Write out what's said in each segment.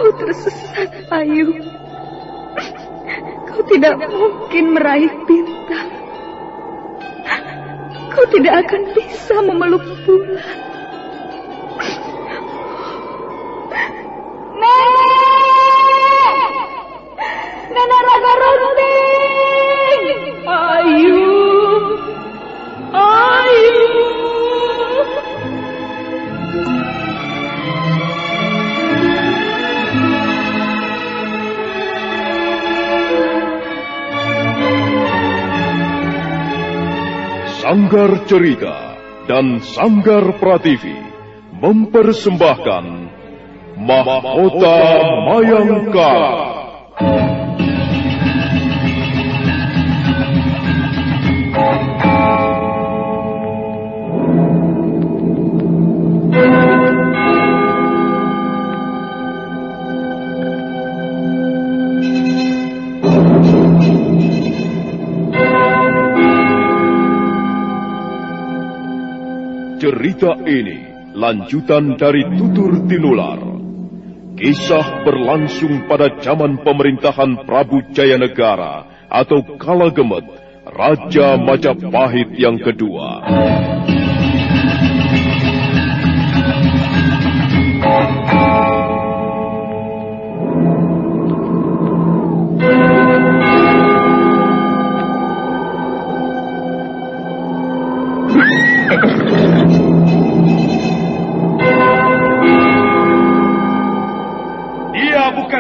Kau tersesat, Ayu. Kau tidak mungkin meraih bintang. Kau tidak akan bisa memeluk bulan. Nenek Raga Runting! Ayu! Ayu! Sanggar Cerita dan Sanggar Prativi mempersembahkan Mahkota Mayangkara. Cerita ini lanjutan dari Tutur Tinular. Kisah berlangsung pada zaman pemerintahan Prabu Jayanegara atau Kala Gemet, Raja Majapahit yang kedua.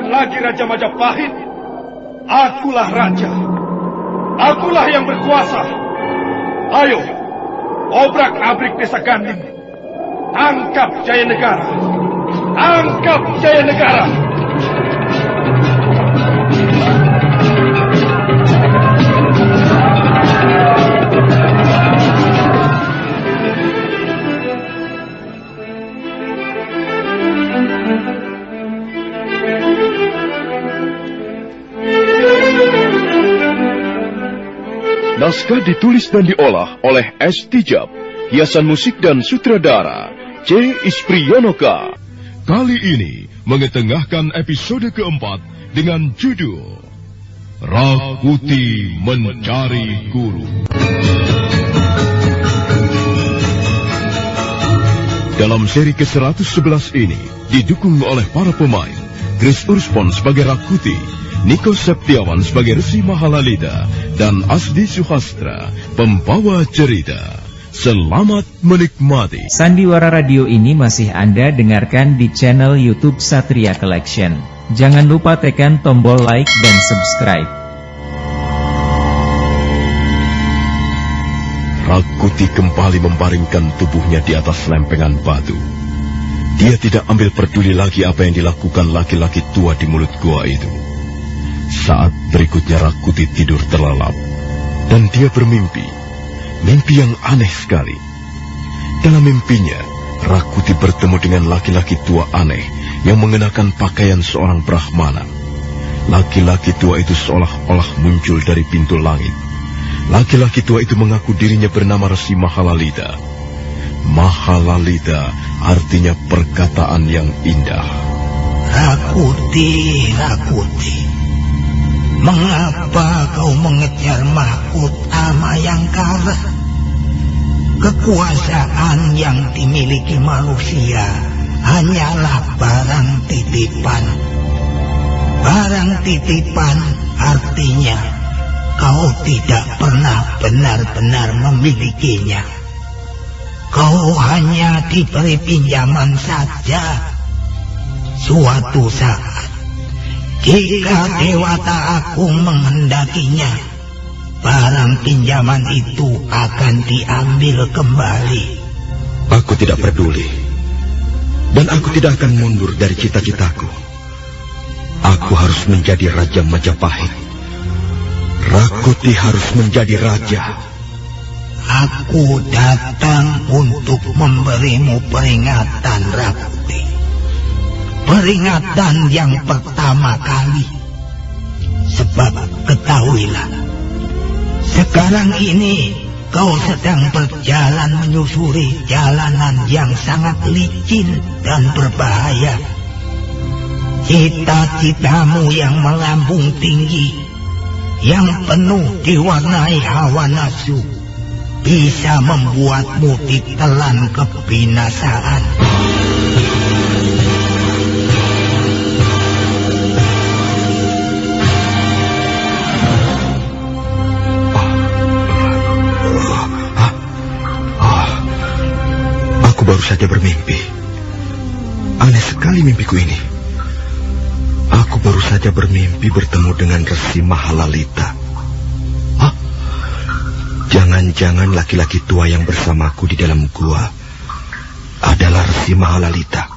Lagi Raja Majapahit, akulah raja, akulah yang berkuasa. Ayo, obrak-abrik desa Ganding, tangkap Jayanegara, tangkap Jayanegara. Naskah ditulis dan diolah oleh S. Tijab, hiasan musik dan sutradara C. Ispriyonoka. Kali ini mengetengahkan episode keempat dengan judul Rakuti Mencari Guru. Dalam seri ke-111 ini didukung oleh para pemain Chris Urspon sebagai Rakuti, Niko Septiawan sebagai Resi Mahalalita, dan Asdi Suhastra, pembawa cerita. Selamat menikmati. Sandiwara Radio ini masih Anda dengarkan di channel YouTube Satria Collection. Jangan lupa tekan tombol like dan subscribe. Rakuti kembali membaringkan tubuhnya di atas lempengan batu. Dia tidak ambil peduli lagi apa yang dilakukan laki-laki tua di mulut gua itu. Saat berikutnya Rakuti tidur terlelap, dan dia bermimpi, mimpi yang aneh sekali. Dalam mimpinya, Rakuti bertemu dengan laki-laki tua aneh yang mengenakan pakaian seorang Brahmana. Laki-laki tua itu seolah-olah muncul dari pintu langit. Laki-laki tua itu mengaku dirinya bernama Resi Mahalalita. Mahalalita artinya perkataan yang indah. Rakuti, Rakuti, mengapa kau mengejar mahkota Mayangkara? Kekuasaan yang dimiliki manusia hanyalah barang titipan. Barang titipan artinya kau tidak pernah benar-benar memilikinya. Kau hanya diberi pinjaman saja. Suatu saat, jika Dewata Agung menghendakinya, barang pinjaman itu akan diambil kembali. Aku tidak peduli, dan aku tidak akan mundur dari cita-citaku. Aku harus menjadi Raja Majapahit. Rakuti harus menjadi raja. Aku datang untuk memberimu peringatan, Rakuti. Peringatan yang pertama kali. Sebab ketahuilah, sekarang ini kau sedang berjalan menyusuri jalanan yang sangat licin dan berbahaya. Cita-citamu yang melambung tinggi, yang penuh diwarnai hawa nafsu, bisa membuatmu ditelan kebinasaan. Aku baru saja bermimpi. Aneh sekali mimpiku ini. Aku baru saja bermimpi bertemu dengan Resi Mahalalita. Hah? Jangan-jangan laki-laki tua yang bersamaku di dalam gua adalah Resi Mahalalita.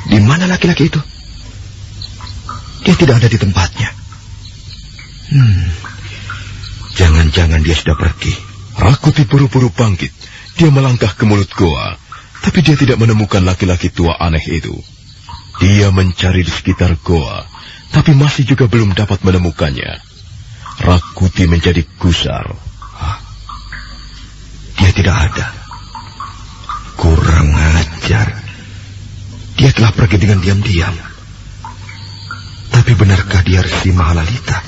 Di mana laki-laki itu? Dia tidak ada di tempatnya. Jangan-jangan dia sudah pergi. Rakuti buru-buru bangkit. Dia melangkah ke mulut goa, tapi dia tidak menemukan laki-laki tua aneh itu. Dia mencari di sekitar goa, tapi masih juga belum dapat menemukannya. Rakuti menjadi gusar. Dia tidak ada. Kurang ajar. Dia telah pergi dengan diam-diam. Tapi benarkah dia Resi Mahalalita?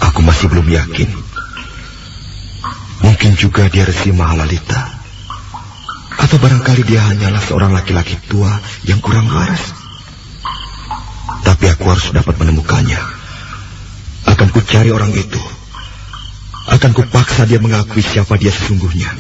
Aku masih belum yakin. Mungkin juga dia Resi Mahalalita. Atau barangkali dia hanyalah seorang laki-laki tua yang kurang waras. Tapi aku harus dapat menemukannya. Akan ku cari orang itu. Akan ku paksa dia mengakui siapa dia sesungguhnya.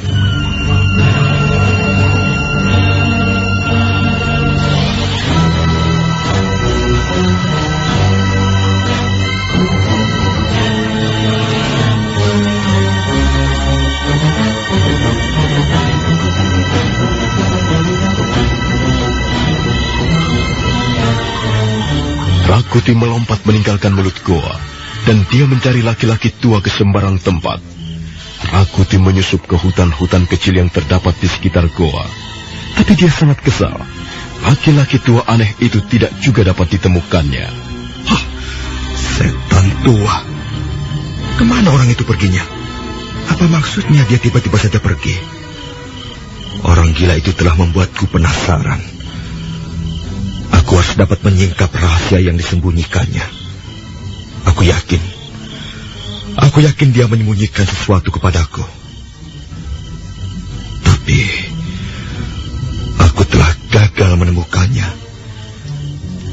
Rakuti melompat meninggalkan mulut goa, dan dia mencari laki-laki tua ke sembarang tempat. Rakuti menyusup ke hutan-hutan kecil yang terdapat di sekitar goa. Tapi dia sangat kesal. Laki-laki tua aneh itu tidak juga dapat ditemukannya. Hah, setan tua. Kemana orang itu perginya? Apa maksudnya dia tiba-tiba saja pergi? Orang gila itu telah membuatku penasaran. Aku harus dapat menyingkap rahasia yang disembunyikannya. Aku yakin dia menyembunyikan sesuatu kepadaku. Tapi aku telah gagal menemukannya.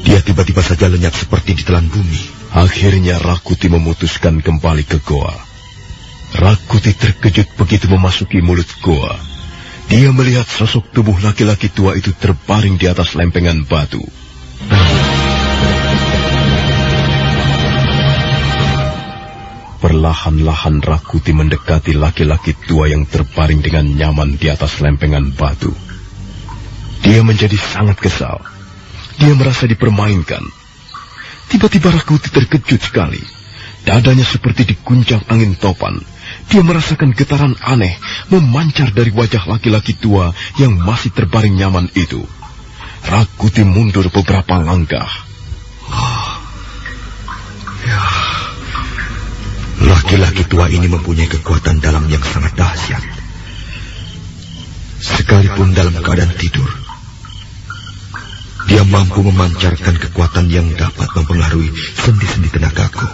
Dia tiba-tiba saja lenyap seperti ditelan bumi. Akhirnya Rakuti memutuskan kembali ke goa. Rakuti terkejut begitu memasuki mulut goa. Dia melihat sosok tubuh laki-laki tua itu terbaring di atas lempengan batu. Perlahan-lahan Rakuti mendekati laki-laki tua yang terbaring dengan nyaman di atas lempengan batu. Dia menjadi sangat kesal. Dia merasa dipermainkan. Tiba-tiba Rakuti terkejut sekali. Dadanya seperti diguncang angin topan. Dia merasakan getaran aneh memancar dari wajah laki-laki tua yang masih terbaring nyaman itu. Rakuti mundur beberapa langkah. Laki-laki tua ini mempunyai kekuatan dalam yang sangat dahsyat. Sekalipun dalam keadaan tidur, dia mampu memancarkan kekuatan yang dapat mempengaruhi sendi-sendi tenagaku.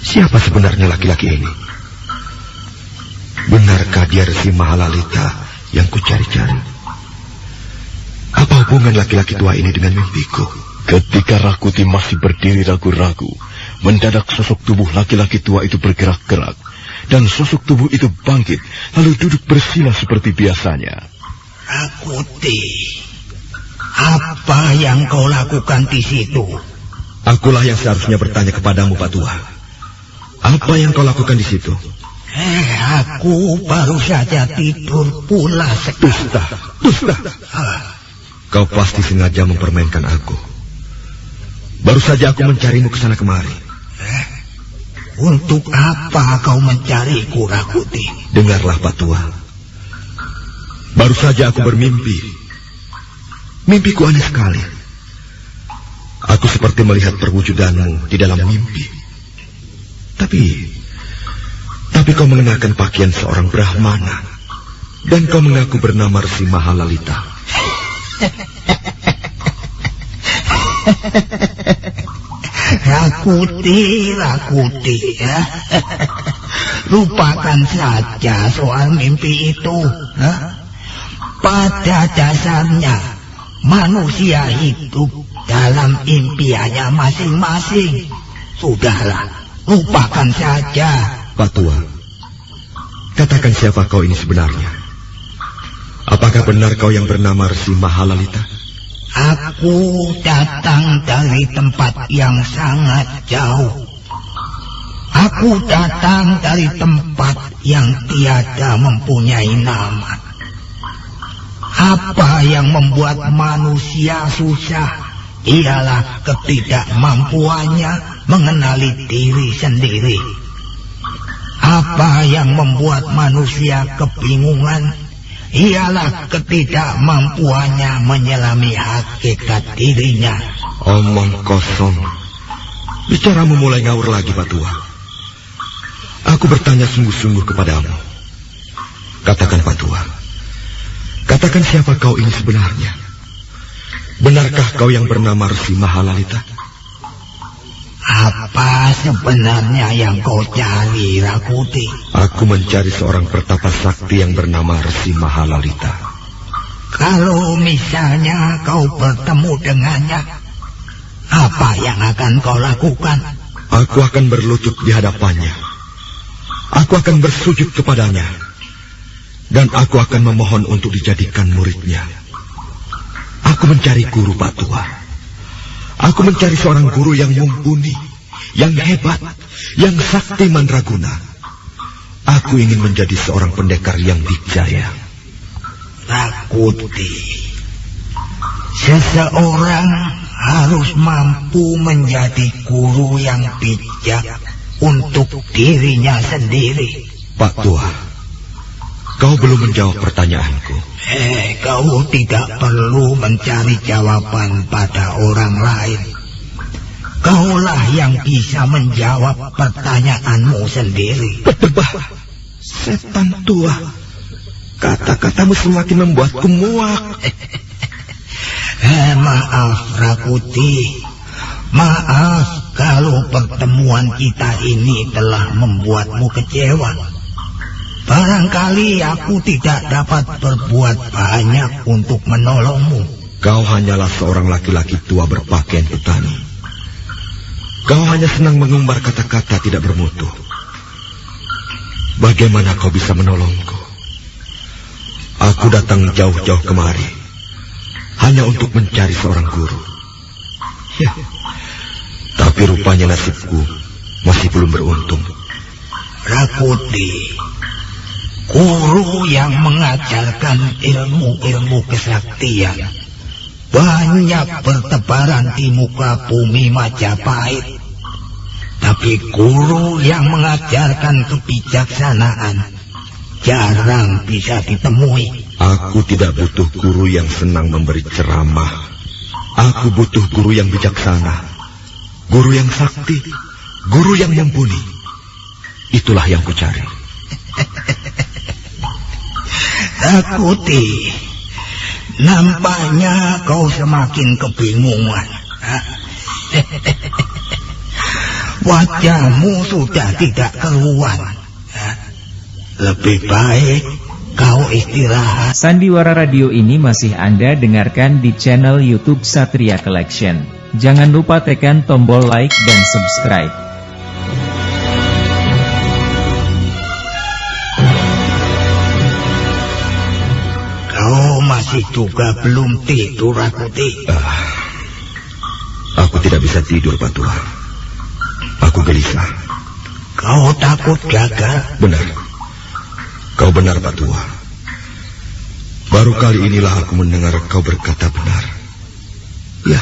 Siapa sebenarnya laki-laki ini? Benarkah dia Resi Mahalalita yang kucari-cari? Apa hubungan laki-laki tua ini dengan mimpiku? Ketika Rakuti masih berdiri ragu-ragu, mendadak sosok tubuh laki-laki tua itu bergerak-gerak, dan sosok tubuh itu bangkit, lalu duduk bersila seperti biasanya. Rakuti, apa yang kau lakukan di situ? Akulah yang seharusnya bertanya kepadamu, Pak Tua. Apa yang kau lakukan di situ? Aku baru saja tidur pula Dusta, dusta. Kau pasti sengaja mempermainkan aku. Baru saja aku mencarimu ke sana kemari. Untuk apa kau mencariku, Rakuti? Dengarlah, Pak Tua. Baru saja aku bermimpi. Mimpiku aneh sekali. Aku seperti melihat perwujudanmu di dalam mimpi. Tapi kau mengenakan pakaian seorang Brahmana. Dan kau mengaku bernama Resi Mahalalita. Rakuti ya. Lupakan saja soal mimpi itu. Pada dasarnya manusia hidup dalam impiannya masing-masing. Sudahlah, lupakan saja. Pak Tua, katakan siapa kau ini sebenarnya? Apakah benar kau yang bernama Resi Mahalalita? Aku datang dari tempat yang sangat jauh. Aku datang dari tempat yang tiada mempunyai nama. Apa yang membuat manusia susah ialah ketidakmampuannya mengenali diri sendiri. Apa yang membuat manusia kebingungan ialah ketidakmampuannya menyelami hakikat dirinya. Omong kosong. Bicaramu mulai ngawur lagi, Pak Tua. Aku bertanya sungguh-sungguh kepadamu. Katakan, Pak Tua. Katakan siapa kau ini sebenarnya. Benarkah kau yang bernama Resi Mahalalita? Apa sebenarnya yang kau cari, Rakuti? Aku mencari seorang pertapa sakti yang bernama Resi Mahalalita. Kalau misalnya kau bertemu dengannya, apa yang akan kau lakukan? Aku akan berlutut di hadapannya. Aku akan bersujud kepadanya. Dan aku akan memohon untuk dijadikan muridnya. Aku mencari guru, Pak Tua. Aku mencari seorang guru yang mumpuni, yang hebat, yang sakti mandraguna. Aku ingin menjadi seorang pendekar yang dijaya. Rakuti, seseorang harus mampu menjadi guru yang bijak untuk dirinya sendiri. Pak Tua, kau belum menjawab pertanyaanku. Kau tidak perlu mencari jawaban pada orang lain. Kaulah yang bisa menjawab pertanyaanmu sendiri. Berdebah, setan tua. Kata-katamu semakin membuatku muak. Maaf, Rakuti. Maaf kalau pertemuan kita ini telah membuatmu kecewa. Barangkali aku tidak dapat berbuat banyak untuk menolongmu. Kau hanyalah seorang laki-laki tua berpakaian petani. Kau hanya senang mengumbar kata-kata tidak bermutu. Bagaimana kau bisa menolongku? Aku datang jauh-jauh kemari hanya untuk mencari seorang guru. Ya, tapi rupanya nasibku masih belum beruntung. Rakuti, guru yang mengajarkan ilmu-ilmu kesaktian banyak bertebaran di muka bumi Majapahit. Tapi guru yang mengajarkan kebijaksanaan jarang bisa ditemui. Aku tidak butuh guru yang senang memberi ceramah. Aku butuh guru yang bijaksana, guru yang sakti, guru yang mumpuni. Itulah yang kucari. Rakuti, nampaknya kau semakin kebingungan. Wajahmu sudah tidak keruan. Lebih baik kau istirahat. Sandiwara Radio ini masih Anda dengarkan di channel YouTube Satria Collection. Jangan lupa tekan tombol like dan subscribe. Kau masih juga belum tidur, Rakuti? Aku tidak bisa tidur, Pak Tua. Aku gelisah. Kau takut gagal? Benar. Kau benar, Pak Tua. Baru kali inilah aku mendengar kau berkata benar. Ya,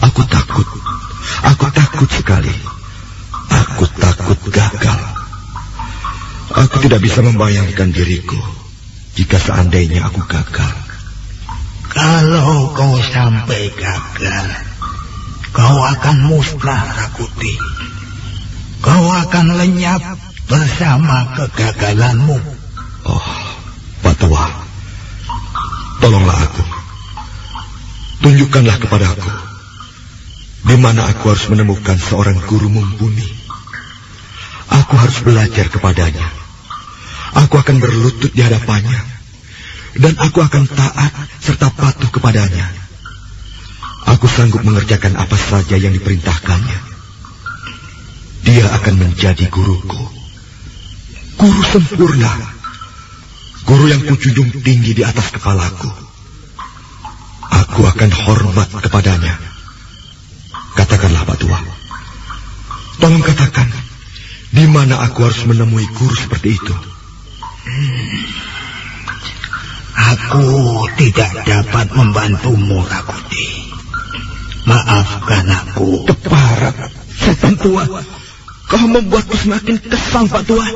aku takut. Aku takut sekali. Aku takut gagal. Aku tidak bisa membayangkan diriku jika seandainya aku gagal. Kalau kau sampai gagal, kau akan musnah, Rakuti. Kau akan lenyap bersama kegagalanmu. Oh, Pak Tua, tolonglah aku. Tunjukkanlah kepadaku di mana aku harus menemukan seorang guru mumpuni. Aku harus belajar kepadanya. Aku akan berlutut di hadapannya, dan aku akan taat serta patuh kepadanya. Aku sanggup mengerjakan apa saja yang diperintahkannya. Dia akan menjadi guruku, guru sempurna, guru yang kujunjung tinggi di atas kepalaku. Aku akan hormat kepadanya. Katakanlah, Pak Tua. Tolong katakan, di mana aku harus menemui guru seperti itu? Aku tidak dapat membantumu, Rakuti. Maafkan aku. Keparat, setan tua. Kau membuatku semakin kesal, Pak Tua.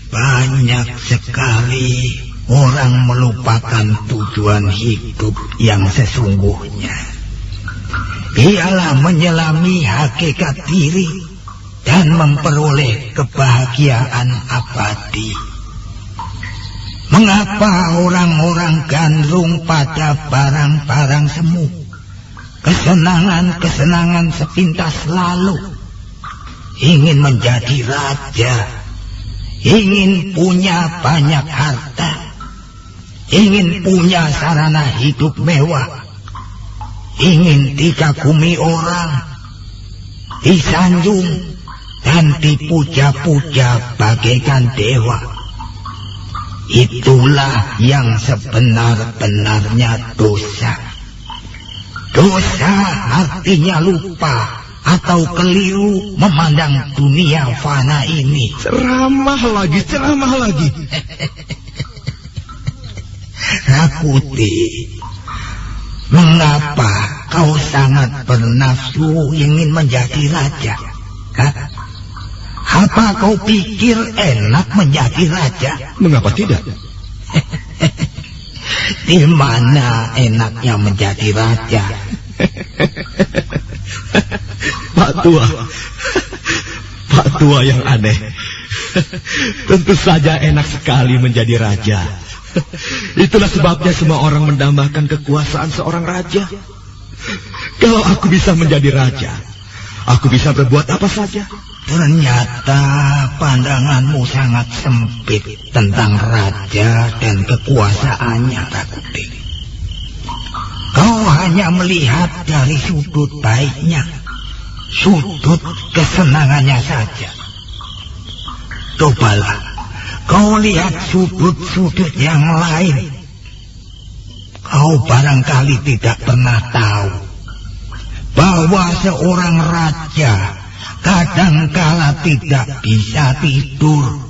Banyak sekali orang melupakan tujuan hidup yang sesungguhnya. Ialah menyelami hakikat diri dan memperoleh kebahagiaan abadi. Mengapa orang-orang gandrung pada barang-barang semu? Kesenangan-kesenangan sepintas lalu. Ingin menjadi raja, ingin punya banyak harta, ingin punya sarana hidup mewah, ingin dikagumi orang, disanjung, dan dipuja-puja bagaikan dewa. Itulah yang sebenar-benarnya dosa. Dosa artinya lupa atau keliru memandang dunia fana ini. Ceramah lagi. Rakuti, mengapa kau sangat bernafsu ingin menjadi raja? Hah? Apa kau pikir enak menjadi raja? Mengapa tidak? Di mana enaknya menjadi raja? Pak Tua yang aneh. Tentu saja enak sekali menjadi raja. Itulah sebabnya semua orang mendambakan kekuasaan seorang raja. Kalau aku bisa menjadi raja, aku bisa berbuat apa saja. Ternyata pandanganmu sangat sempit tentang raja dan kekuasaannya, Rakuti. Kau hanya melihat dari sudut baiknya, sudut kesenangannya saja. Cobalah kau lihat sudut-sudut yang lain. Kau barangkali tidak pernah tahu bahwa seorang raja kadangkala tidak bisa tidur,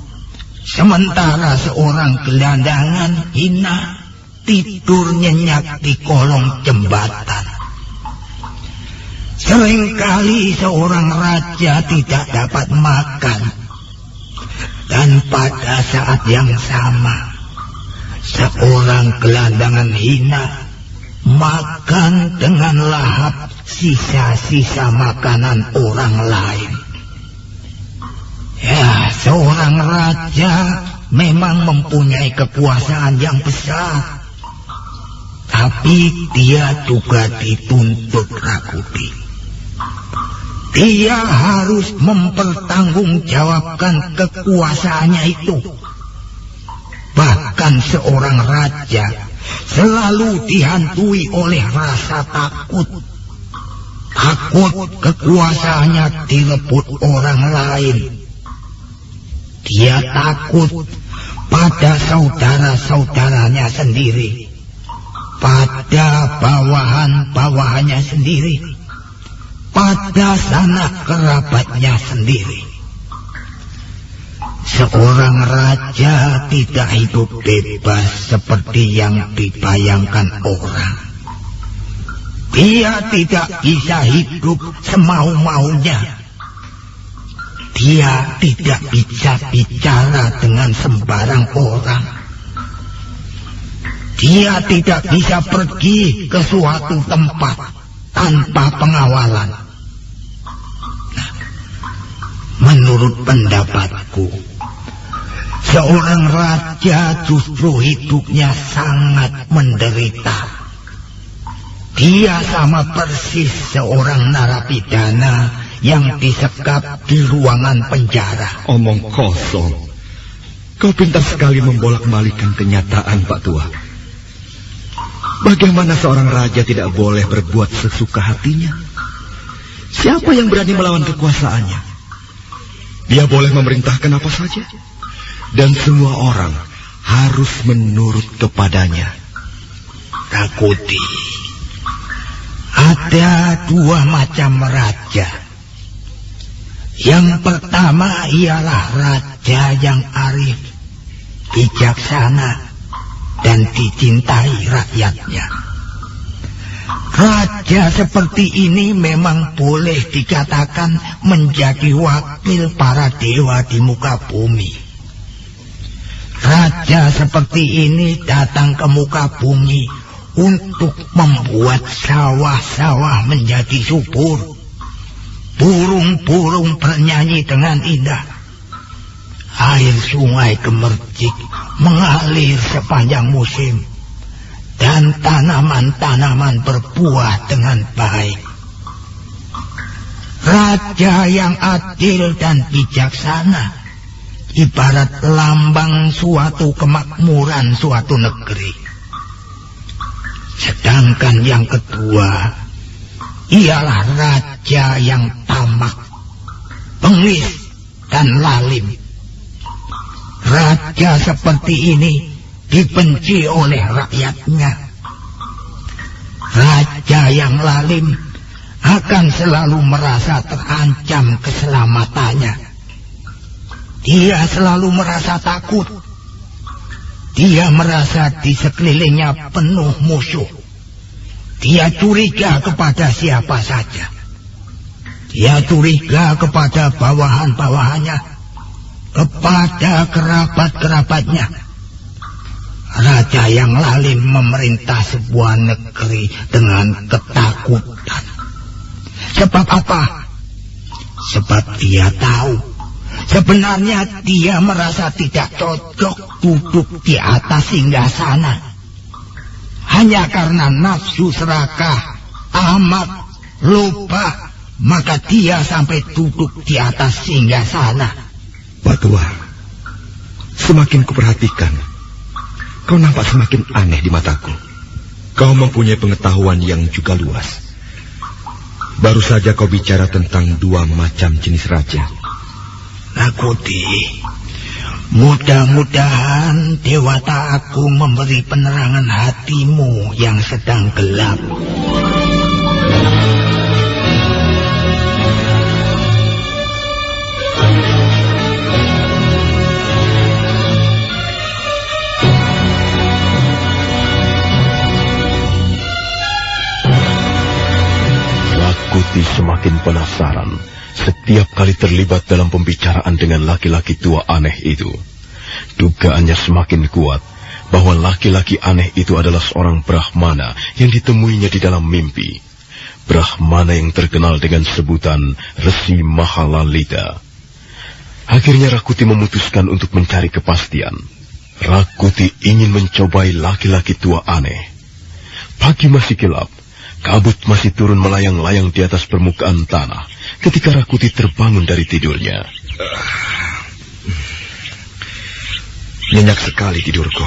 sementara seorang gelandangan hina tidur nyenyak di kolong jembatan. Seringkali seorang raja tidak dapat makan, dan pada saat yang sama seorang gelandangan hina makan dengan lahap sisa-sisa makanan orang lain. Ya, seorang raja memang mempunyai kekuasaan yang besar, tapi dia juga dituntut, Rakuti. Dia harus mempertanggungjawabkan kekuasaannya itu. Bahkan seorang raja selalu dihantui oleh rasa takut. Takut kekuasaannya direbut orang lain. Dia takut pada saudara-saudaranya sendiri, pada bawahan-bawahannya sendiri, pada sanak kerabatnya sendiri. Seorang raja tidak hidup bebas seperti yang dibayangkan orang. Dia tidak bisa hidup semau-maunya. Dia tidak bisa bicara dengan sembarang orang. Dia tidak bisa pergi ke suatu tempat tanpa pengawalan. Nah, menurut pendapatku, seorang raja justru hidupnya sangat menderita. Dia sama persis seorang narapidana yang disekap di ruangan penjara. Omong kosong. Kau pintar sekali membolak-balikan kenyataan, Pak Tua. Bagaimana seorang raja tidak boleh berbuat sesuka hatinya? Siapa yang berani melawan kekuasaannya? Dia boleh memerintahkan apa saja. Dan semua orang harus menurut kepadanya. Rakuti, ada dua macam raja. Yang pertama ialah raja yang arif, bijaksana, dan dicintai rakyatnya. Raja seperti ini memang boleh dikatakan menjadi wakil para dewa di muka bumi. Raja seperti ini datang ke muka bumi untuk membuat sawah-sawah menjadi subur. Burung-burung bernyanyi dengan indah. Air sungai gemercik mengalir sepanjang musim. Dan tanaman-tanaman berbuah dengan baik. Raja yang adil dan bijaksana ibarat lambang suatu kemakmuran suatu negeri. Sedangkan yang kedua ialah raja yang tamak, bengis, dan lalim. Raja seperti ini dibenci oleh rakyatnya. Raja yang lalim akan selalu merasa terancam keselamatannya. Dia selalu merasa takut. Dia merasa di sekelilingnya penuh musuh. Dia curiga kepada siapa saja. Dia curiga kepada bawahan-bawahannya, kepada kerabat-kerabatnya. Raja yang lalim memerintah sebuah negeri dengan ketakutan. Sebab apa? Sebab dia tahu sebenarnya dia merasa tidak cocok duduk di atas singgasana. Hanya karena nafsu serakah amat lupa, maka dia sampai duduk di atas singgasana. Pak Tua, semakin kuperhatikan, kau nampak semakin aneh di mataku. Kau mempunyai pengetahuan yang juga luas. Baru saja kau bicara tentang dua macam jenis raja. Rakuti, mudah-mudahan Dewata Agung memberi penerangan hatimu yang sedang gelap. Rakuti semakin penasaran setiap kali terlibat dalam pembicaraan dengan laki-laki tua aneh itu. Dugaannya semakin kuat bahwa laki-laki aneh itu adalah seorang Brahmana yang ditemuinya di dalam mimpi. Brahmana yang terkenal dengan sebutan Resi Mahalalita. Akhirnya Rakuti memutuskan untuk mencari kepastian. Rakuti ingin mencobai laki-laki tua aneh. Pagi masih gelap. Kabut masih turun melayang-layang di atas permukaan tanah ketika Rakuti terbangun dari tidurnya. Nyenyak sekali tidurku.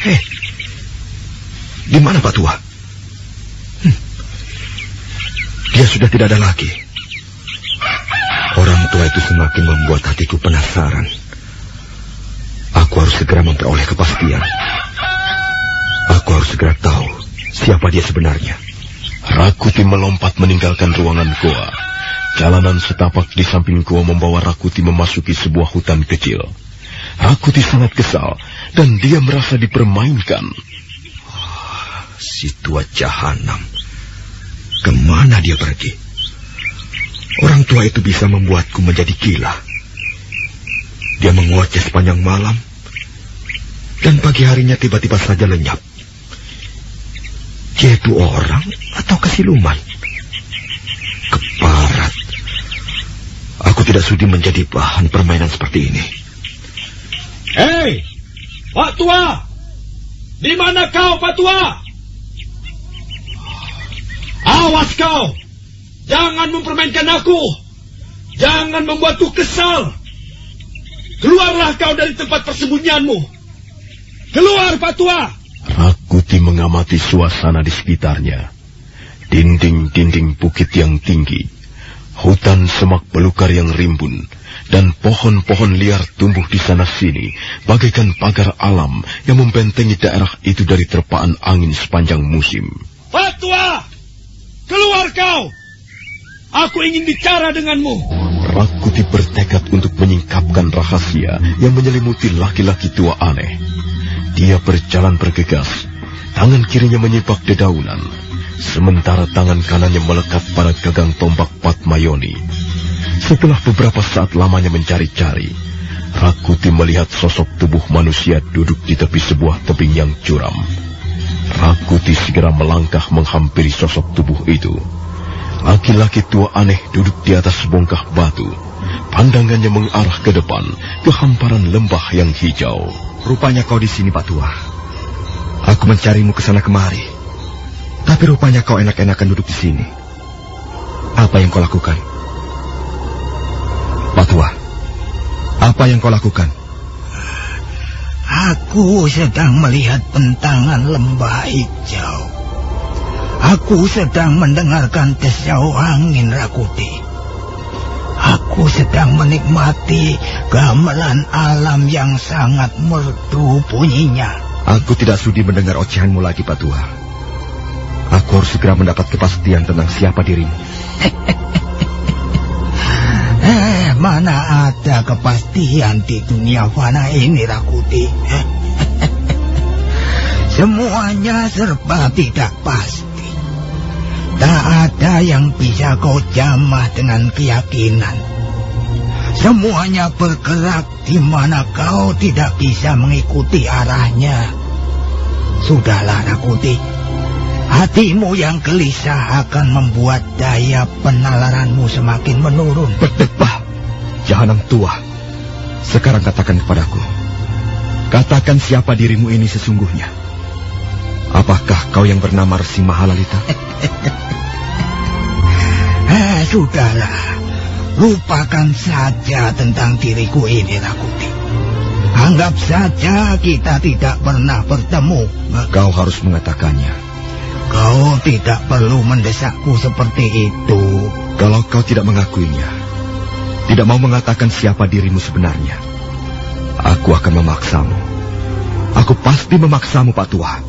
Hei, di mana Pak Tua? Dia sudah tidak ada lagi. Orang tua itu semakin membuat hatiku penasaran. Aku harus segera memperoleh kepastian. Aku harus segera tahu siapa dia sebenarnya. Rakuti melompat meninggalkan ruangan goa. Jalanan setapak di samping goa membawa Rakuti memasuki sebuah hutan kecil. Rakuti sangat kesal dan dia merasa dipermainkan. Si tua jahanam. Kemana dia pergi? Orang tua itu bisa membuatku menjadi gila. Dia menguatnya sepanjang malam dan pagi harinya tiba-tiba saja lenyap. Dia itu orang atau kesiluman? Keparat. Aku tidak sudi menjadi bahan permainan seperti ini. Hei, Pak Tua! Di mana kau, Pak Tua? Awas kau! Jangan mempermainkan aku! Jangan membuatku kesal! Keluarlah kau dari tempat persembunyianmu! Keluar, Pak Tua! Rakuti mengamati suasana di sekitarnya. Dinding-dinding bukit yang tinggi, hutan semak belukar yang rimbun, dan pohon-pohon liar tumbuh di sana-sini, bagaikan pagar alam yang membentengi daerah itu dari terpaan angin sepanjang musim. Pak Tua! Keluar kau! Aku ingin bicara denganmu. Rakuti bertekad untuk menyingkapkan rahasia yang menyelimuti laki-laki tua aneh. Dia berjalan bergegas, tangan kirinya menyipak dedaunan, sementara tangan kanannya melekat pada gagang tombak Patmayoni. Setelah beberapa saat lamanya mencari-cari, Rakuti melihat sosok tubuh manusia duduk di tepi sebuah tebing yang curam. Rakuti segera melangkah menghampiri sosok tubuh itu. Laki-laki tua aneh duduk di atas sebongkah batu. Pandangannya mengarah ke depan, ke hamparan lembah yang hijau. Rupanya kau di sini, Pak Tua. Aku mencarimu ke sana kemari. Tapi rupanya kau enak-enakan duduk di sini. Apa yang kau lakukan? Pak Tua, apa yang kau lakukan? Aku sedang melihat bentangan lembah hijau. Aku sedang mendengarkan desau angin, Rakuti. Aku sedang menikmati gamelan alam yang sangat merdu bunyinya. Aku tidak sudi mendengar ocehanmu lagi, Pak Tua. Aku harus segera mendapat kepastian tentang siapa dirimu. Mana ada kepastian di dunia fana ini, Rakuti. Semuanya serba tidak pasti. Tak ada yang bisa kau jamah dengan keyakinan. Semuanya bergerak di mana kau tidak bisa mengikuti arahnya. Sudahlah, Rakuti. Hatimu yang gelisah akan membuat daya penalaranmu semakin menurun. Berdebah, jahanam tua. Sekarang katakan kepadaku. Katakan siapa dirimu ini sesungguhnya. Apakah kau yang bernama Resi Mahalalita? Sudahlah. Lupakan saja tentang diriku ini, Rakuti. Anggap saja kita tidak pernah bertemu. Kau harus mengatakannya. Kau tidak perlu mendesakku seperti itu. Kalau kau tidak mengakuinya, tidak mau mengatakan siapa dirimu sebenarnya, aku akan memaksamu. Aku pasti memaksamu, Pak Tua.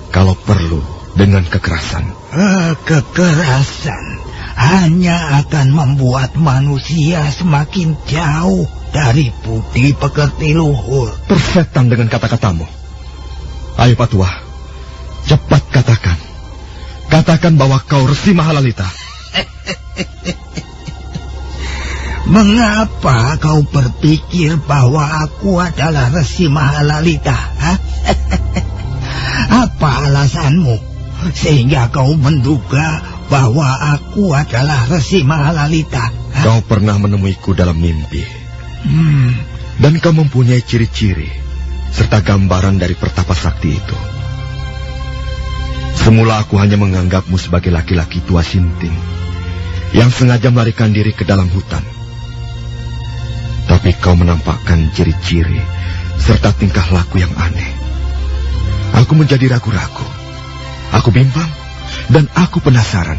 Kalau perlu, dengan kekerasan. Kekerasan hanya akan membuat manusia semakin jauh dari budi pekerti luhur. Persetan dengan kata-katamu. Ayo, Pak Tua. Cepat katakan. Katakan bahwa kau Resi Mahalalita. Mengapa kau berpikir bahwa aku adalah Resi Mahalalita? Apa alasanmu sehingga kau menduga bahwa aku adalah Resi Mahalalita? Kau pernah menemuiku dalam mimpi. Dan kau mempunyai ciri-ciri serta gambaran dari pertapa sakti itu. Semula aku hanya menganggapmu sebagai laki-laki tua sinting yang sengaja melarikan diri ke dalam hutan. Tapi kau menampakkan ciri-ciri serta tingkah laku yang aneh. Aku menjadi ragu-ragu. Aku bimbang dan aku penasaran.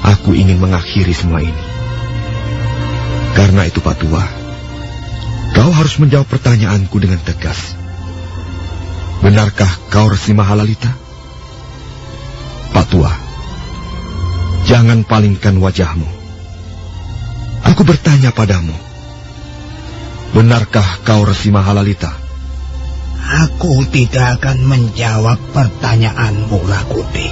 Aku ingin mengakhiri semua ini. Karena itu, Pak Tua, kau harus menjawab pertanyaanku dengan tegas. Benarkah kau Resi Mahalalita? Pak Tua, jangan palingkan wajahmu. Aku bertanya padamu. Benarkah kau Resi Mahalalita? Aku tidak akan menjawab pertanyaanmu, Rakuti.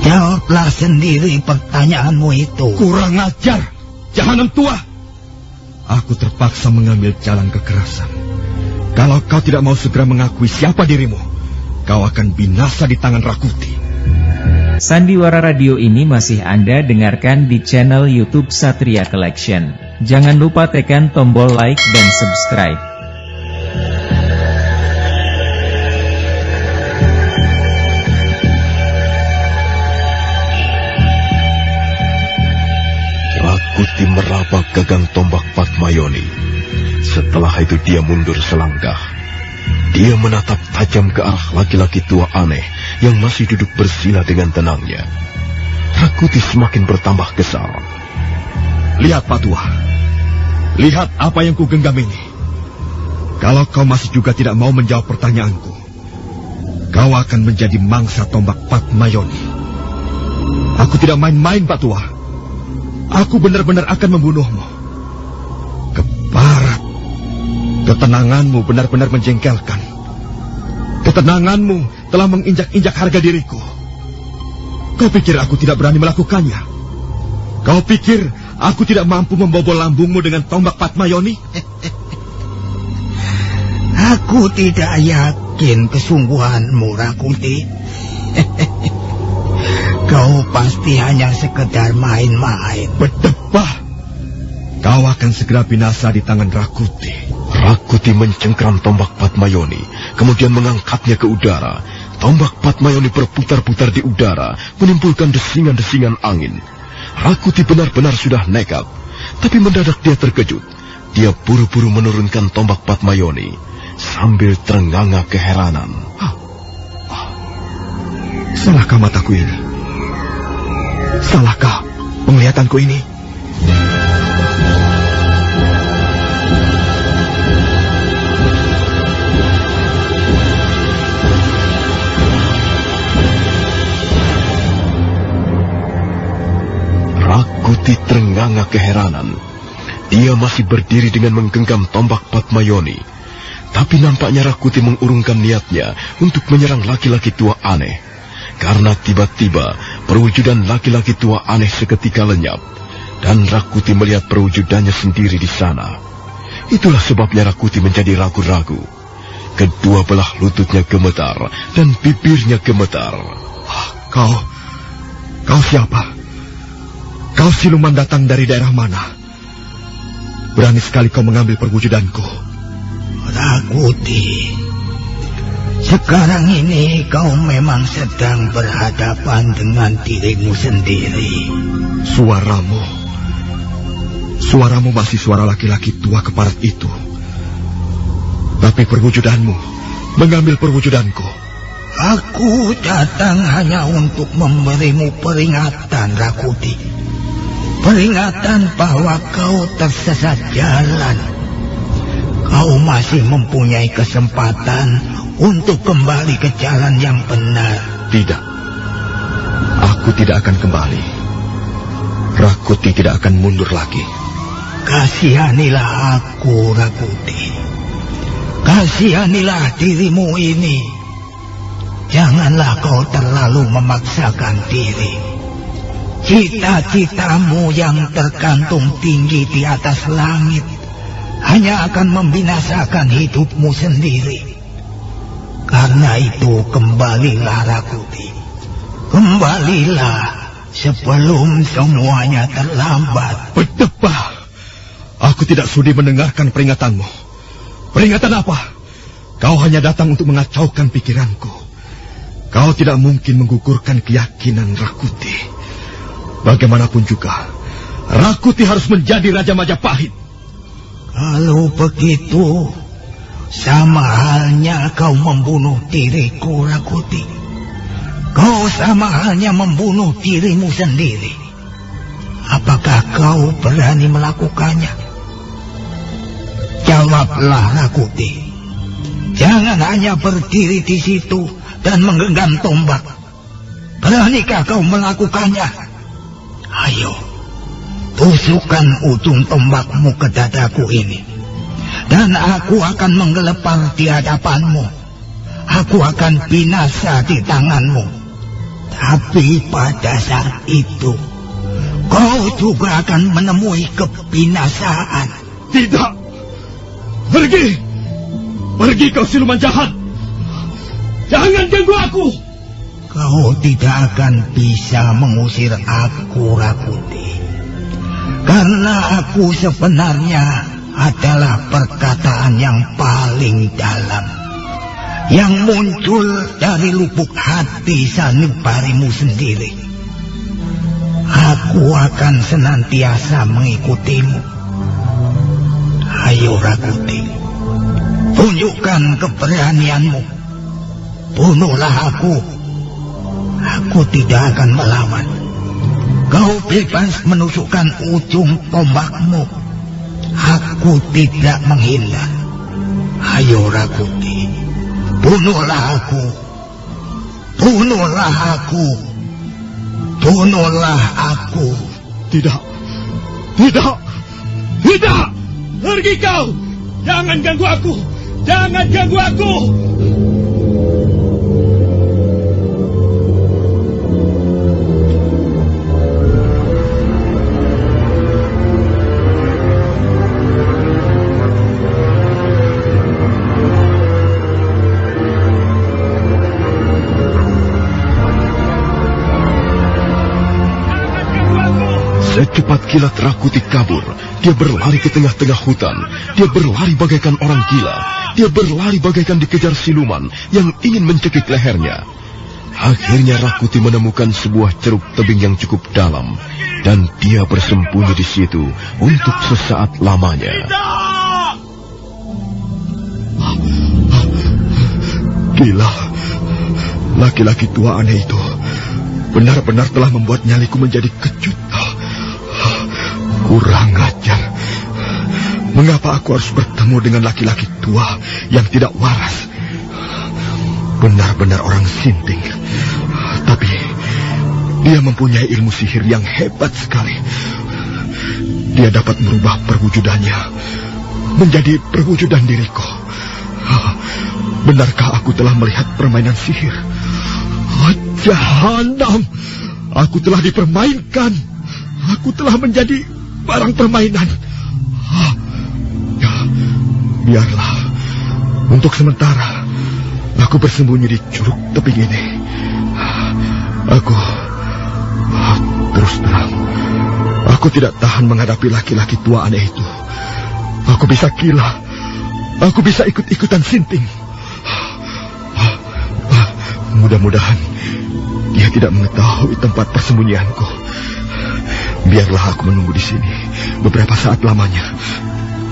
Jawablah sendiri pertanyaanmu itu. Kurang ajar, jahanam tua. Aku terpaksa mengambil jalan kekerasan. Kalau kau tidak mau segera mengakui siapa dirimu, kau akan binasa di tangan Rakuti. Sandiwara Radio ini masih Anda dengarkan di channel YouTube Satria Collection. Jangan lupa tekan tombol like dan subscribe. gagang tombak Patmayoni. Setelah itu dia mundur selangkah. Dia menatap tajam ke arah laki-laki tua aneh yang masih duduk bersila dengan tenangnya. Rakuti semakin bertambah kesal. Lihat Pak Tua. Lihat apa yang ku genggam ini. Kalau kau masih juga tidak mau menjawab pertanyaanku, kau akan menjadi mangsa tombak Patmayoni. Aku tidak main-main, Pak Tua. Aku benar-benar akan membunuhmu. Keparat. Ketenanganmu benar-benar menjengkelkan. Ketenanganmu telah menginjak-injak harga diriku. Kau pikir aku tidak berani melakukannya? Kau pikir aku tidak mampu membobol lambungmu dengan tombak Patmayoni? Aku tidak yakin kesungguhanmu, Rakuti. Kau pasti hanya sekedar main-main. Berdebah. Kau akan segera binasa di tangan Rakuti. Rakuti mencengkram tombak Patmayoni, kemudian mengangkatnya ke udara. Tombak Patmayoni berputar-putar di udara, menimbulkan desingan-desingan angin. Rakuti benar-benar sudah nekat, tapi mendadak dia terkejut. Dia buru-buru menurunkan tombak Patmayoni, sambil terenganga keheranan. Salahkah mataku ini? Salahkah penglihatanku ini? Rakuti terenganga keheranan. Dia masih berdiri dengan menggenggam tombak Patmayoni. Tapi nampaknya Rakuti mengurungkan niatnya untuk menyerang laki-laki tua aneh. Karena tiba-tiba perwujudan laki-laki tua aneh seketika lenyap. Dan Rakuti melihat perwujudannya sendiri di sana. Itulah sebabnya Rakuti menjadi ragu-ragu. Kedua belah lututnya gemetar dan bibirnya gemetar. Kau siapa? Kau siluman datang dari daerah mana? Berani sekali kau mengambil perwujudanku. Rakuti, sekarang ini kau memang sedang berhadapan dengan dirimu sendiri. Suaramu masih suara laki-laki tua keparat itu. Tapi perwujudanmu mengambil perwujudanku. Aku datang hanya untuk memberimu peringatan, Rakuti. Peringatan bahwa kau tersesat jalan. Kau masih mempunyai kesempatan untuk kembali ke jalan yang benar. Tidak. Aku tidak akan kembali. Rakuti tidak akan mundur lagi. Kasihanilah aku, Rakuti. Kasihanilah dirimu ini. Janganlah kau terlalu memaksakan diri. Cita-citamu yang tergantung tinggi di atas langit hanya akan membinasakan hidupmu sendiri. Karena itu kembalilah, Rakuti. Kembalilah sebelum semuanya terlambat. Berdebah. Aku tidak sudi mendengarkan peringatanmu. Peringatan apa? Kau hanya datang untuk mengacaukan pikiranku. Kau tidak mungkin menggugurkan keyakinan Rakuti. Bagaimanapun juga, Rakuti harus menjadi Raja Majapahit. Kalau begitu, sama halnya kau membunuh diriku, Rakuti. Kau sama halnya membunuh dirimu sendiri. Apakah kau berani melakukannya? Jawablah, Rakuti. Jangan hanya berdiri di situ dan menggenggam tombak. Beranikah kau melakukannya? Ayo, tusukkan ujung tombakmu ke dadaku ini. Dan aku akan menggelepar di hadapanmu. Aku akan binasa di tanganmu. Tapi pada saat itu, kau juga akan menemui kebinasaan. Tidak. Pergi. Pergi kau siluman jahat. Jangan ganggu aku. Kau tidak akan bisa mengusir aku, Rakuti. Karena aku sebenarnya adalah perkataan yang paling dalam, yang muncul dari lubuk hati sanubarimu sendiri. Aku akan senantiasa mengikutimu, Ayo Rakuti, tunjukkan keberanianmu. Bunuhlah aku. Aku tidak akan melawan. Kau bebas menusukkan ujung tombakmu. Aku tidak menghindar. Ayo Rakuti, bunuhlah aku. Bunuhlah aku. Bunuhlah aku. Tidak. Tidak. Tidak. Pergi kau. Jangan ganggu aku. Jangan ganggu aku. Secepat kilat Rakuti kabur. Dia berlari ke tengah-tengah hutan. Dia berlari bagaikan orang gila. Dia berlari bagaikan dikejar siluman yang ingin mencekik lehernya. Akhirnya Rakuti menemukan sebuah ceruk tebing yang cukup dalam. Dan dia bersembunyi di situ untuk sesaat lamanya. Gila. Laki-laki tua aneh itu benar-benar telah membuat nyaliku menjadi kecut. Kurang ajar. Mengapa aku harus bertemu dengan laki-laki tua yang tidak waras? Benar-benar orang sinting. Tapi dia mempunyai ilmu sihir yang hebat sekali. Dia dapat merubah perwujudannya menjadi perwujudan diriku. Benarkah aku telah melihat permainan sihir? Jahanam! Aku telah dipermainkan. Aku telah menjadi barang permainan. Ya, biarlah. Untuk sementara, aku bersembunyi di curug tebing ini. Terus terang, aku tidak tahan menghadapi laki-laki tua aneh itu. Aku bisa gila. Aku bisa ikut-ikutan sinting. Mudah-mudahan dia tidak mengetahui tempat persembunyianku. Biarlah aku menunggu di sini beberapa saat lamanya.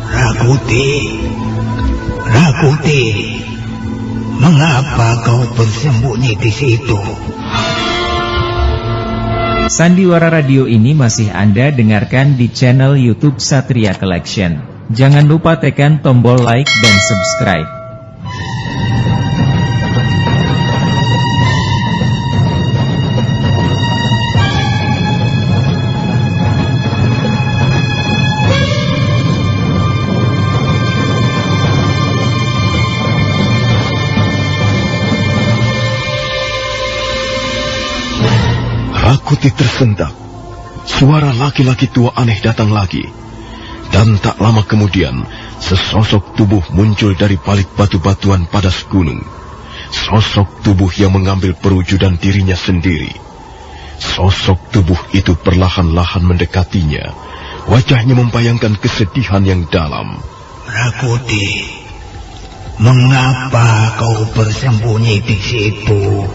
Rakuti, Rakuti, mengapa kau bersembunyi di situ? Sandiwara Radio ini masih Anda dengarkan di channel YouTube Satria Collection. Jangan lupa tekan tombol like dan subscribe. Rakuti tersentak. Suara laki-laki tua aneh datang lagi. Dan tak lama kemudian, sesosok tubuh muncul dari balik batu-batuan padas gunung. Sosok tubuh yang mengambil perwujudan dirinya sendiri. Sosok tubuh itu perlahan-lahan mendekatinya. Wajahnya membayangkan kesedihan yang dalam. Rakuti, mengapa kau bersembunyi di situ?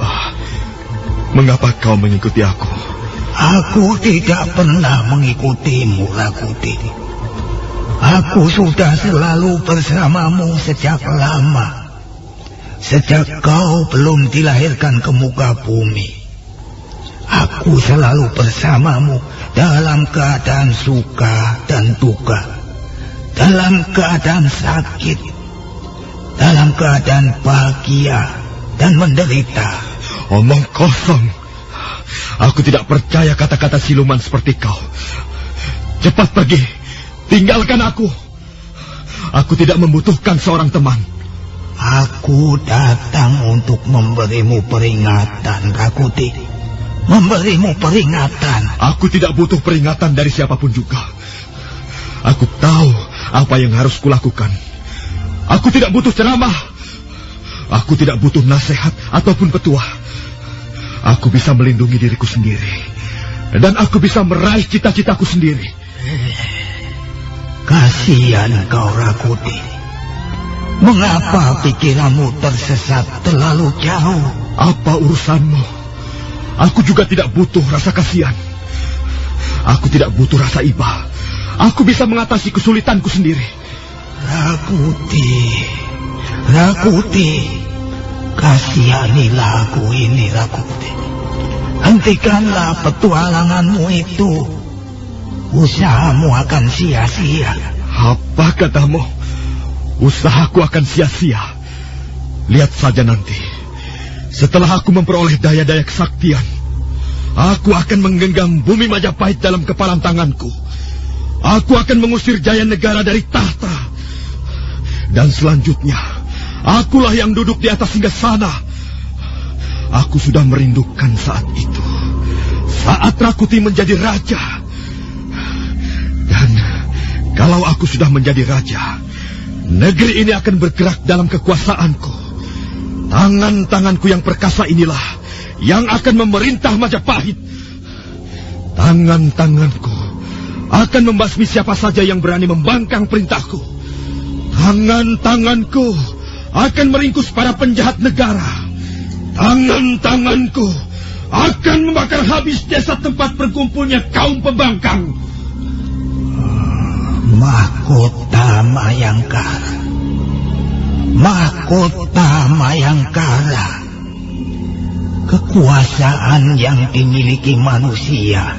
Mengapa kau mengikuti aku? Aku tidak pernah mengikutimu, Rakuti. Aku sudah selalu bersamamu sejak lama. Sejak kau belum dilahirkan ke muka bumi. Aku selalu bersamamu dalam keadaan suka dan duka. Dalam keadaan sakit. Dalam keadaan bahagia dan menderita. Omong kosong. Aku tidak percaya kata-kata siluman seperti kau. Cepat pergi. Tinggalkan aku. Aku tidak membutuhkan seorang teman. Aku datang untuk memberimu peringatan, Rakuti. Memberimu peringatan. Aku tidak butuh peringatan dari siapapun juga. Aku tahu apa yang harus kulakukan. Aku tidak butuh ceramah. Aku tidak butuh nasihat ataupun petuah. Aku bisa melindungi diriku sendiri. Dan aku bisa meraih cita-citaku sendiri. Kasihan kau, Rakuti. Mengapa pikiranmu tersesat terlalu jauh? Apa urusanmu? Aku juga tidak butuh rasa kasihan. Aku tidak butuh rasa iba. Aku bisa mengatasi kesulitanku sendiri. Rakuti, kasihanilah aku ini, Rakuti. Hentikanlah petualanganmu itu. Usahamu akan sia-sia. Apa katamu? Usahaku akan sia-sia. Lihat saja nanti. Setelah aku memperoleh daya-daya kesaktian, aku akan menggenggam bumi Majapahit dalam kepalan tanganku. Aku akan mengusir Jaya Negara dari tahta. Dan selanjutnya, akulah yang duduk di atas singgasana. Aku sudah merindukan saat itu. Saat Rakuti menjadi raja. Dan kalau aku sudah menjadi raja, negeri ini akan bergerak dalam kekuasaanku. Tangan-tanganku yang perkasa inilah yang akan memerintah Majapahit. Tangan-tanganku akan membasmi siapa saja yang berani membangkang perintahku. Tangan-tanganku akan meringkus para penjahat negara. Tangan-tanganku akan membakar habis desa tempat berkumpulnya kaum pembangkang. Mahkota Mayangkara. Mahkota Mayangkara. Kekuasaan yang dimiliki manusia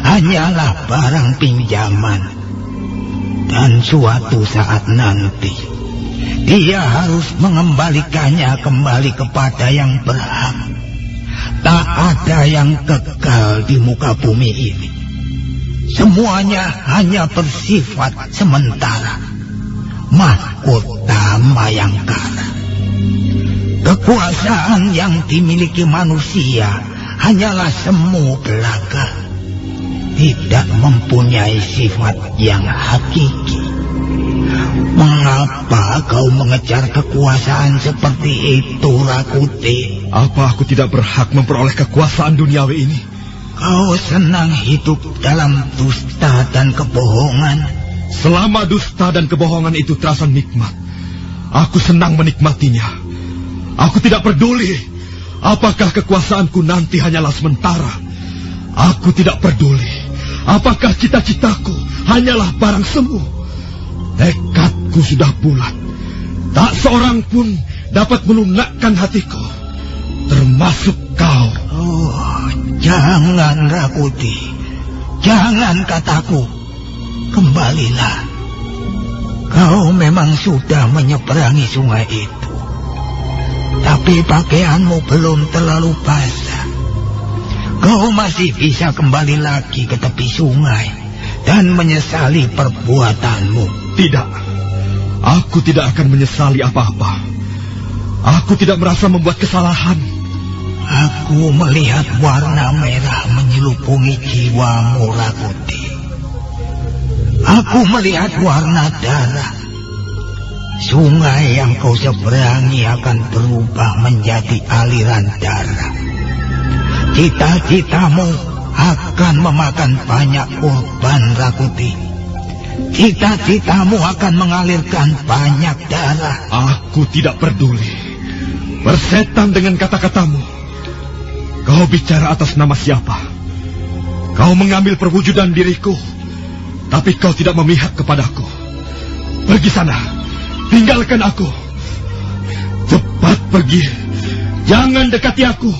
hanyalah barang pinjaman. Dan suatu saat nanti, dia harus mengembalikannya kembali kepada yang berhak. Tak ada yang kekal di muka bumi ini. Semuanya hanya bersifat sementara. Mahkota Mayangkara. Kekuasaan yang dimiliki manusia hanyalah semu belaka. Tidak mempunyai sifat yang hakiki. Mengapa kau mengejar kekuasaan seperti itu, Rakuti? Apa aku tidak berhak memperoleh kekuasaan duniawi ini? Kau senang hidup dalam dusta dan kebohongan. Selama dusta dan kebohongan itu terasa nikmat, aku senang menikmatinya. Aku tidak peduli apakah kekuasaanku nanti hanyalah sementara. Aku tidak peduli apakah cita-citaku hanyalah barang semu. Tekadku sudah bulat. Tak seorang pun dapat melunakkan hatiku, termasuk kau. Oh, jangan, Rakuti. Jangan, kataku. Kembalilah. Kau memang sudah menyeberangi sungai itu. Tapi pakaianmu belum terlalu basah. Kau masih bisa kembali lagi ke tepi sungai dan menyesali perbuatanmu. Tidak, aku tidak akan menyesali apa-apa. Aku tidak merasa membuat kesalahan. Aku melihat warna merah menyelupungi jiwamu, Rakuti. Aku melihat warna darah. Sungai yang kau seberangi akan berubah menjadi aliran darah. Cita-citamu akan memakan banyak korban, Rakuti. Cita-citamu akan mengalirkan banyak darah. Aku tidak peduli. Bersetan dengan kata-katamu. Kau bicara atas nama siapa? Kau mengambil perwujudan diriku, tapi kau tidak memihak kepadaku. Pergi sana. Tinggalkan aku. Cepat pergi. Jangan dekati aku.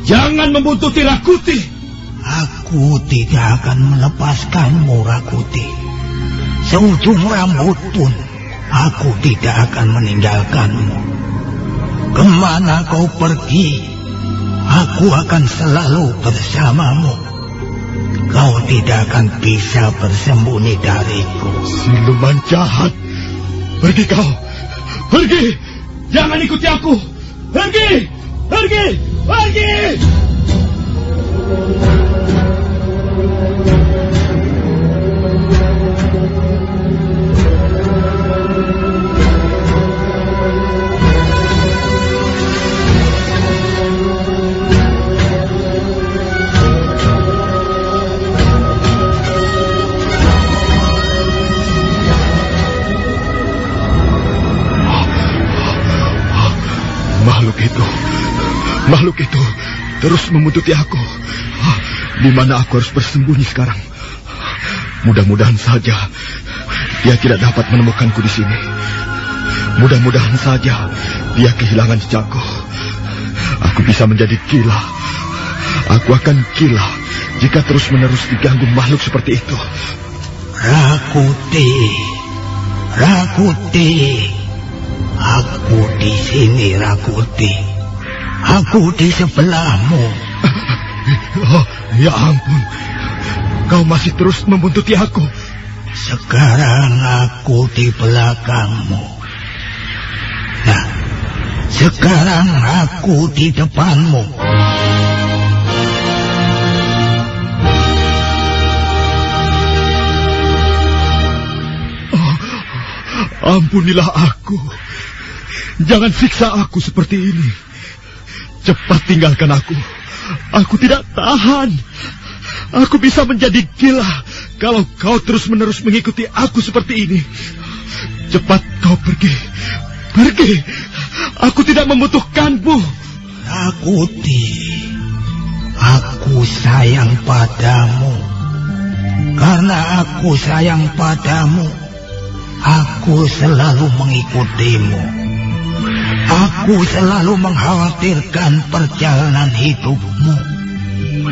Jangan membuntuti Rakuti. Aku tidak akan melepaskanmu, Rakuti. Seujung rambut pun aku tidak akan meninggalkanmu. Kemana kau pergi, aku akan selalu bersamamu. Kau tidak akan bisa bersembunyi dariku. Siluman jahat. Pergi kau. Pergi. Jangan ikuti aku. Pergi. Pergi. Pergi. Makhluk itu terus membuntuti aku. Di mana aku harus bersembunyi sekarang? Mudah-mudahan saja dia tidak dapat menemukanku di sini. Mudah-mudahan saja dia kehilangan jejakku. Aku bisa menjadi gila. Aku akan gila jika terus-menerus diganggu makhluk seperti itu. Rakuti, Rakuti, aku di sini, Rakuti. Aku di sebelahmu. Oh, ya ampun, kau masih terus membuntuti aku. Sekarang aku di belakangmu. Nah, sekarang aku di depanmu. Oh, ampunilah aku. Jangan siksa aku seperti ini. Cepat tinggalkan aku. Aku tidak tahan. Aku bisa menjadi gila kalau kau terus-menerus mengikuti aku seperti ini. Cepat kau pergi. Pergi. Aku tidak membutuhkanmu. Rakuti, aku sayang padamu. Karena aku sayang padamu, aku selalu mengikutimu. Aku selalu mengkhawatirkan perjalanan hidupmu.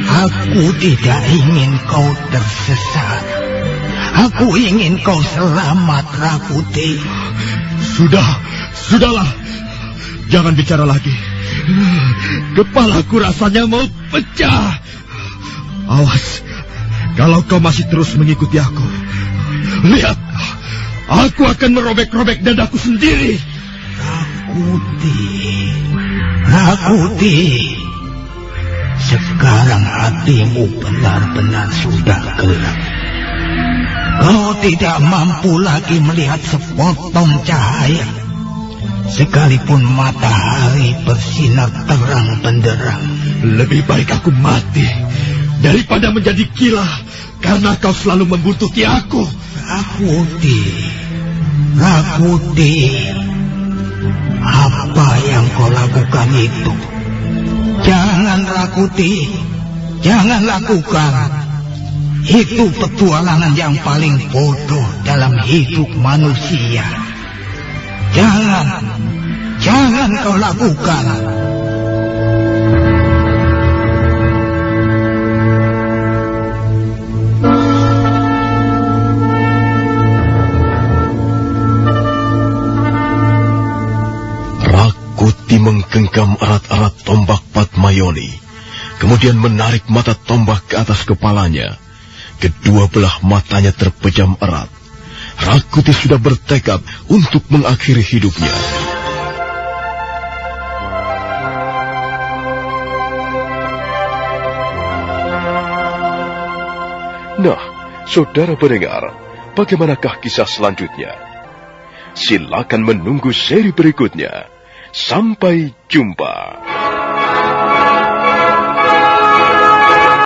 Aku tidak ingin kau tersesat. Aku ingin kau selamat, Rakuti. Sudahlah. Jangan bicara lagi. Kepalaku rasanya mau pecah. Awas, kalau kau masih terus mengikuti aku. Lihat, aku akan merobek-robek dadaku sendiri. Rakuti, sekarang hatimu benar-benar sudah gelap. Kau tidak mampu lagi melihat sepotong cahaya, sekalipun matahari bersinar terang benderang. Lebih baik aku mati daripada menjadi gila karena kau selalu membuntuti aku. Rakuti, apa yang kau lakukan itu? Jangan, Rakuti, jangan lakukan. Itu petualangan yang paling bodoh dalam hidup manusia. Jangan kau lakukan. Rakuti menggenggam erat-erat tombak Padmayoni, kemudian menarik mata tombak ke atas kepalanya. Kedua belah matanya terpejam erat. Rakuti sudah bertekad untuk mengakhiri hidupnya. Nah, saudara pendengar, bagaimanakah kisah selanjutnya? Silakan menunggu seri berikutnya. Sampai jumpa.